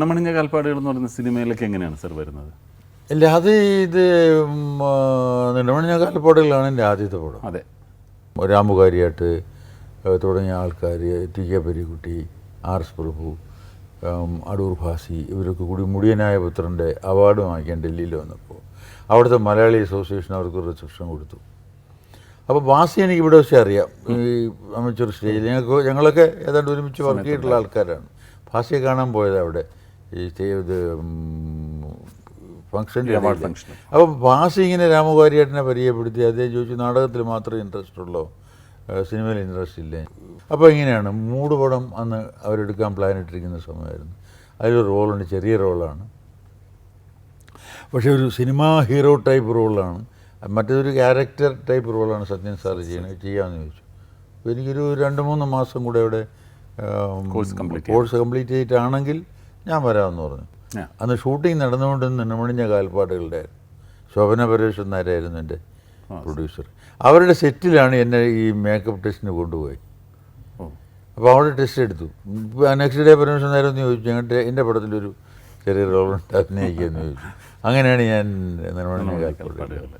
മണിഞ്ഞ കാൽപ്പാടുകൾ എന്ന് പറയുന്ന സിനിമയിലൊക്കെ എങ്ങനെയാണ് സർ വരുന്നത്? ഇല്ല, അത് ഇത് നെടുമണിഞ്ഞ കാൽപ്പാടുകളാണ് എൻ്റെ ആദ്യത്തെ പടം. അതെ, രാമുകാരിയായിട്ട് തുടങ്ങിയ ആൾക്കാർ, ടി കെ പെരിക്കുട്ടി, ആർ എസ് പ്രഭു, അടൂർ ഭാസി, ഇവരൊക്കെ കൂടി മുടിയനായ പുത്രൻ്റെ അവാർഡ് വാങ്ങിക്കാൻ ഡൽഹിയിൽ വന്നപ്പോൾ അവിടുത്തെ മലയാളി അസോസിയേഷൻ അവർക്ക് റിസപ്ഷൻ കൊടുത്തു. അപ്പോൾ ഭാസി എനിക്ക് ഇവിടെ വെച്ച് അറിയാം, ഈ അമേച്ചർ സ്റ്റേജിൽ ഞങ്ങളൊക്കെ ഏതാണ്ട് ഒരുമിച്ച് വർക്ക് ചെയ്തിട്ടുള്ള ആൾക്കാരാണ്. ഭാസിയെ കാണാൻ പോയത് അവിടെ ഈ ഇത് ഫംഗ്ഷൻ്റെ. അപ്പം ഭാസി ഇങ്ങനെ രാമകാരിയേട്ടനെ പരിചയപ്പെടുത്തി. അദ്ദേഹം ചോദിച്ചു, നാടകത്തിൽ മാത്രമേ ഇൻട്രസ്റ്റ് ഉള്ളൂ, സിനിമയിൽ ഇൻട്രസ്റ്റ് ഇല്ലേ? അപ്പോൾ ഇങ്ങനെയാണ് മൂട് പടം അന്ന് അവരെടുക്കാൻ പ്ലാൻ ഇട്ടിരിക്കുന്ന സമയമായിരുന്നു. അതിലൊരു റോളുണ്ട്, ചെറിയ റോളാണ്, പക്ഷേ ഒരു സിനിമാ ഹീറോ ടൈപ്പ് റോളാണ്. മറ്റേതൊരു ക്യാരക്ടർ ടൈപ്പ് റോളാണ് സത്യൻ സാർ ചെയ്യാമെന്ന് ചോദിച്ചു. അപ്പോൾ എനിക്കൊരു 2-3 മാസം കൂടെ ഇവിടെ കോഴ്സ് കംപ്ലീറ്റ് ചെയ്തിട്ടാണെങ്കിൽ ഞാൻ വരാമെന്ന് പറഞ്ഞു. അന്ന് ഷൂട്ടിംഗ് നടന്നുകൊണ്ടിരുന്ന നെടുമണിഞ്ഞ കാൽപ്പാടുകളുടെ ശോഭന പരമേശ്വരൻ എന്നായിരുന്നു എൻ്റെ പ്രൊഡ്യൂസർ. അവരുടെ സെറ്റിലാണ് എന്നെ ഈ മേക്കപ്പ് ടെസ്റ്റിന് കൊണ്ടുപോയി. അപ്പോൾ അവിടെ ടെസ്റ്റ് എടുത്തു. നെക്സ്റ്റ് ഡേ പരമേശ്വരൻ നേരം ചോദിച്ചു, ഞങ്ങളുടെ എൻ്റെ പടത്തിലൊരു ചെറിയ റോളുണ്ട്, അഭിനയിക്കുമെന്ന് ചോദിച്ചു. അങ്ങനെയാണ് ഞാൻ നെടുമണിഞ്ഞ കാൽപ്പാടുകൾ